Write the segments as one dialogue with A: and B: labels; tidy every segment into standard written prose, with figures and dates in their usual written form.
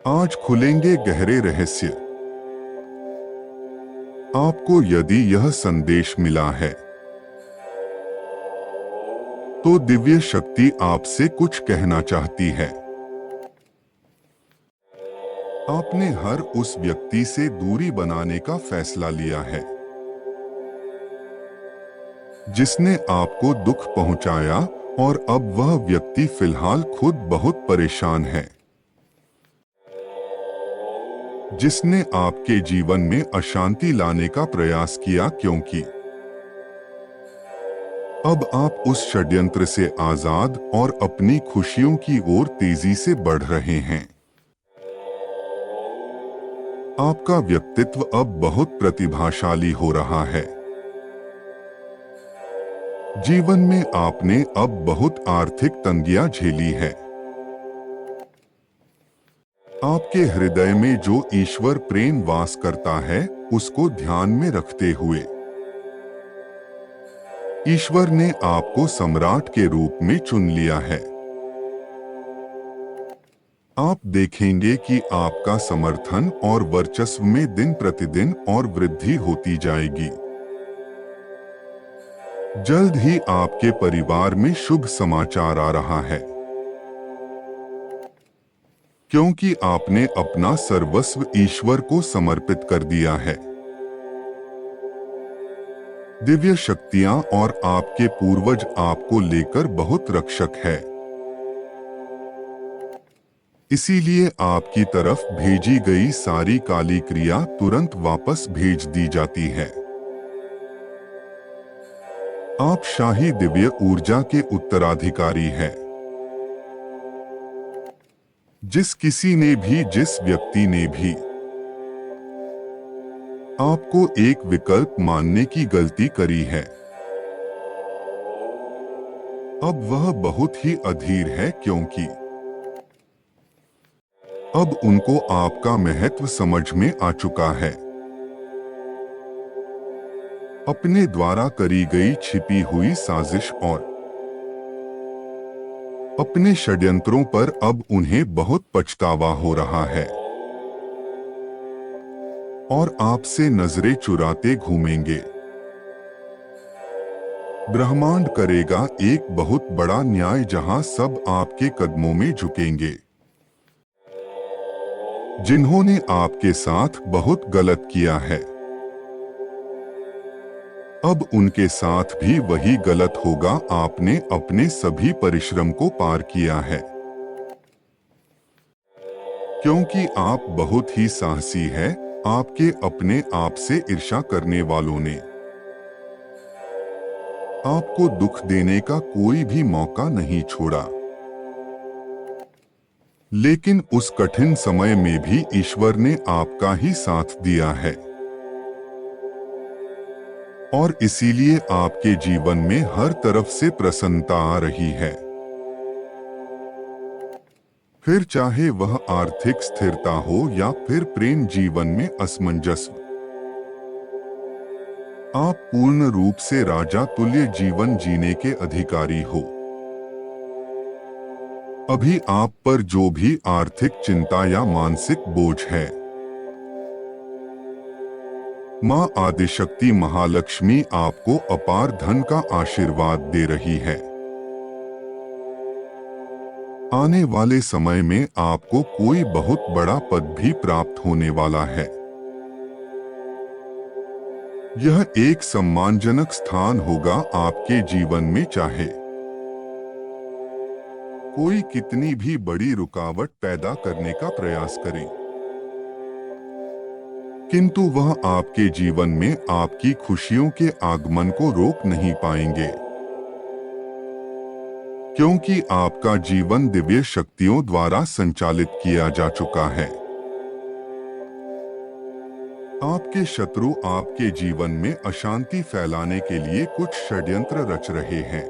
A: आज खुलेंगे गहरे रहस्य। आपको यदि यह संदेश मिला है तो दिव्य शक्ति आपसे कुछ कहना चाहती है। आपने हर उस व्यक्ति से दूरी बनाने का फैसला लिया है जिसने आपको दुख पहुंचाया, और अब वह व्यक्ति फिलहाल खुद बहुत परेशान है। जिसने आपके जीवन में अशांति लाने का प्रयास किया, क्योंकि अब आप उस षड्यंत्र से आजाद और अपनी खुशियों की ओर तेजी से बढ़ रहे हैं। आपका व्यक्तित्व अब बहुत प्रतिभाशाली हो रहा है। जीवन में आपने अब बहुत आर्थिक तंगियां झेली है। आपके हृदय में जो ईश्वर प्रेम वास करता है, उसको ध्यान में रखते हुए ईश्वर ने आपको सम्राट के रूप में चुन लिया है। आप देखेंगे कि आपका समर्थन और वर्चस्व में दिन प्रतिदिन और वृद्धि होती जाएगी। जल्द ही आपके परिवार में शुभ समाचार आ रहा है, क्योंकि आपने अपना सर्वस्व ईश्वर को समर्पित कर दिया है। दिव्य शक्तियां और आपके पूर्वज आपको लेकर बहुत रक्षक है। इसीलिए आपकी तरफ भेजी गई सारी काली क्रिया तुरंत वापस भेज दी जाती है। आप शाही दिव्य ऊर्जा के उत्तराधिकारी हैं। जिस किसी ने भी, जिस व्यक्ति ने भी आपको एक विकल्प मानने की गलती करी है, अब वह बहुत ही अधीर है, क्योंकि अब उनको आपका महत्व समझ में आ चुका है। अपने द्वारा करी गई छिपी हुई साजिश और अपने षड्यंत्रों पर अब उन्हें बहुत पछतावा हो रहा है, और आपसे नजरें चुराते घूमेंगे। ब्रह्मांड करेगा एक बहुत बड़ा न्याय, जहां सब आपके कदमों में झुकेंगे। जिन्होंने आपके साथ बहुत गलत किया है, अब उनके साथ भी वही गलत होगा। आपने अपने सभी परिश्रम को पार किया है, क्योंकि आप बहुत ही साहसी है। आपके अपने आप से ईर्ष्या करने वालों ने आपको दुख देने का कोई भी मौका नहीं छोड़ा, लेकिन उस कठिन समय में भी ईश्वर ने आपका ही साथ दिया है, और इसीलिए आपके जीवन में हर तरफ से प्रसन्नता आ रही है। फिर चाहे वह आर्थिक स्थिरता हो या फिर प्रेम जीवन में असमंजस, आप पूर्ण रूप से राजा तुल्य जीवन जीने के अधिकारी हो। अभी आप पर जो भी आर्थिक चिंता या मानसिक बोझ है, मां आदिशक्ति महालक्ष्मी आपको अपार धन का आशीर्वाद दे रही है। आने वाले समय में आपको कोई बहुत बड़ा पद भी प्राप्त होने वाला है। यह एक सम्मानजनक स्थान होगा आपके जीवन में, चाहे कोई कितनी भी बड़ी रुकावट पैदा करने का प्रयास करे, किंतु वह आपके जीवन में आपकी खुशियों के आगमन को रोक नहीं पाएंगे, क्योंकि आपका जीवन दिव्य शक्तियों द्वारा संचालित किया जा चुका है। आपके शत्रु आपके जीवन में अशांति फैलाने के लिए कुछ षड्यंत्र रच रहे हैं।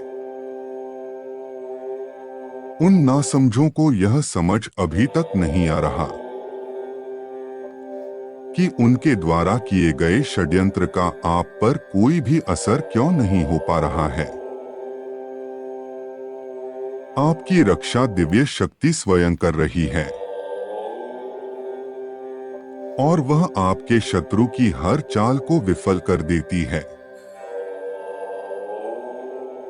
A: उन नासमझों को यह समझ अभी तक नहीं आ रहा कि उनके द्वारा किए गए षड्यंत्र का आप पर कोई भी असर क्यों नहीं हो पा रहा है। आपकी रक्षा दिव्य शक्ति स्वयं कर रही है। और वह आपके शत्रु की हर चाल को विफल कर देती है।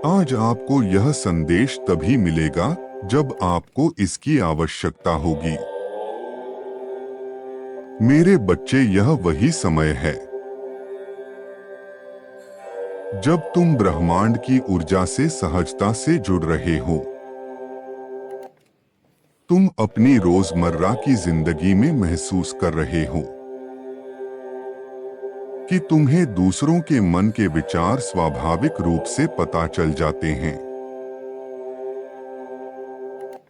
A: आज आपको यह संदेश तभी मिलेगा जब आपको इसकी आवश्यकता होगी। मेरे बच्चे, यह वही समय है जब तुम ब्रह्मांड की ऊर्जा से सहजता से जुड़ रहे हो। तुम अपनी रोजमर्रा की जिंदगी में महसूस कर रहे हो कि तुम्हें दूसरों के मन के विचार स्वाभाविक रूप से पता चल जाते हैं।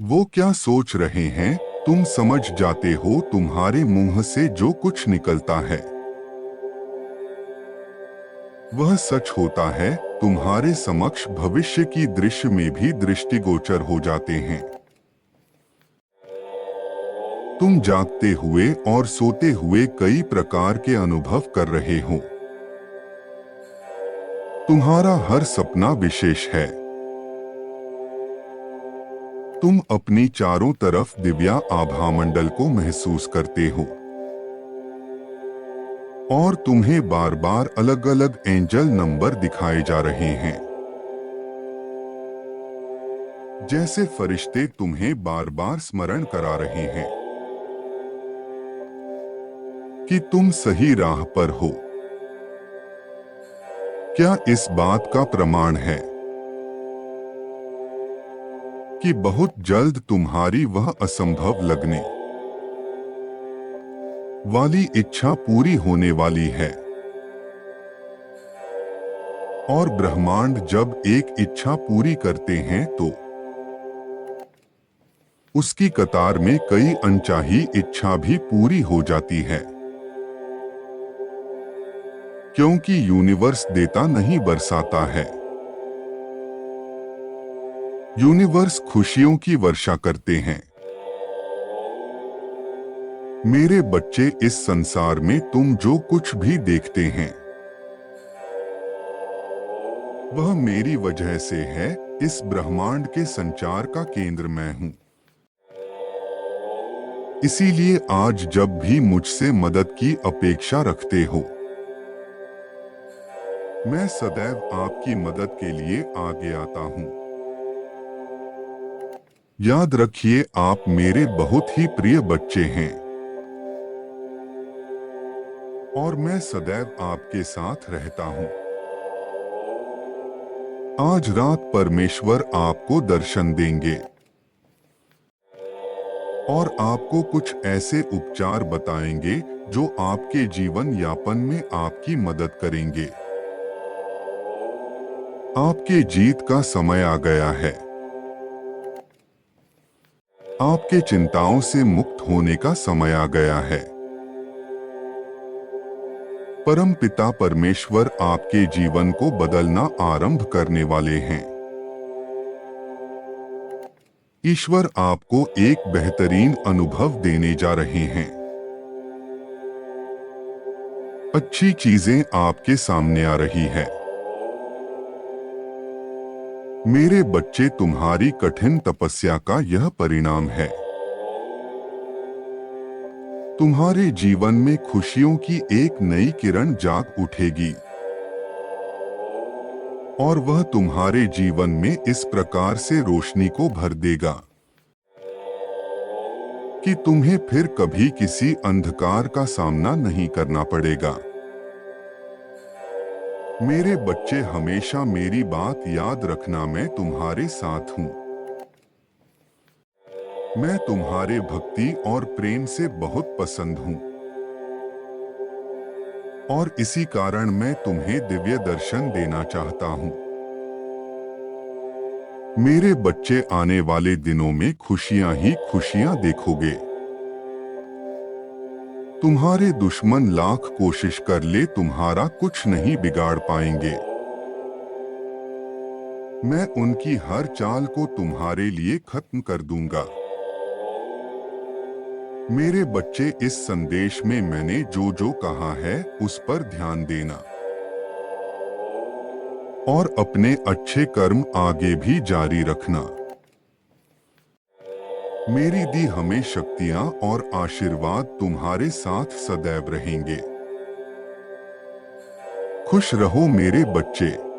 A: वो क्या सोच रहे हैं, तुम समझ जाते हो। तुम्हारे मुंह से जो कुछ निकलता है वह सच होता है। तुम्हारे समक्ष भविष्य की दृश्य में भी दृष्टिगोचर हो जाते हैं। तुम जागते हुए और सोते हुए कई प्रकार के अनुभव कर रहे हो। तुम्हारा हर सपना विशेष है। तुम अपनी चारों तरफ दिव्या आभामंडल को महसूस करते हो और तुम्हें बार बार अलग अलग एंजल नंबर दिखाए जा रहे हैं। जैसे फरिश्ते तुम्हें बार बार स्मरण करा रहे हैं कि तुम सही राह पर हो। क्या इस बात का प्रमाण है कि बहुत जल्द तुम्हारी वह असंभव लगने वाली इच्छा पूरी होने वाली है? और ब्रह्मांड जब एक इच्छा पूरी करते हैं तो उसकी कतार में कई अनचाही इच्छा भी पूरी हो जाती है, क्योंकि यूनिवर्स देता नहीं बरसाता है। यूनिवर्स खुशियों की वर्षा करते हैं। मेरे बच्चे, इस संसार में तुम जो कुछ भी देखते हैं वह मेरी वजह से है। इस ब्रह्मांड के संचार का केंद्र मैं हूं। इसीलिए आज जब भी मुझसे मदद की अपेक्षा रखते हो, मैं सदैव आपकी मदद के लिए आगे आता हूं। याद रखिए, आप मेरे बहुत ही प्रिय बच्चे हैं और मैं सदैव आपके साथ रहता हूं। आज रात परमेश्वर आपको दर्शन देंगे और आपको कुछ ऐसे उपचार बताएंगे जो आपके जीवन यापन में आपकी मदद करेंगे। आपके जीत का समय आ गया है। आपके चिंताओं से मुक्त होने का समय आ गया है। परम पिता परमेश्वर आपके जीवन को बदलना आरंभ करने वाले हैं। ईश्वर आपको एक बेहतरीन अनुभव देने जा रहे हैं। अच्छी चीजें आपके सामने आ रही है। मेरे बच्चे, तुम्हारी कठिन तपस्या का यह परिणाम है। तुम्हारे जीवन में खुशियों की एक नई किरण जाग उठेगी और वह तुम्हारे जीवन में इस प्रकार से रोशनी को भर देगा कि तुम्हें फिर कभी किसी अंधकार का सामना नहीं करना पड़ेगा। मेरे बच्चे, हमेशा मेरी बात याद रखना, मैं तुम्हारे साथ हूं। मैं तुम्हारे भक्ति और प्रेम से बहुत पसंद हूं और इसी कारण मैं तुम्हें दिव्य दर्शन देना चाहता हूं। मेरे बच्चे, आने वाले दिनों में खुशियां ही खुशियां देखोगे। तुम्हारे दुश्मन लाख कोशिश कर ले, तुम्हारा कुछ नहीं बिगाड़ पाएंगे। मैं उनकी हर चाल को तुम्हारे लिए खत्म कर दूंगा। मेरे बच्चे, इस संदेश में मैंने जो जो कहा है उस पर ध्यान देना और अपने अच्छे कर्म आगे भी जारी रखना। मेरी दी हमें शक्तियां और आशीर्वाद तुम्हारे साथ सदैव रहेंगे। खुश रहो मेरे बच्चे।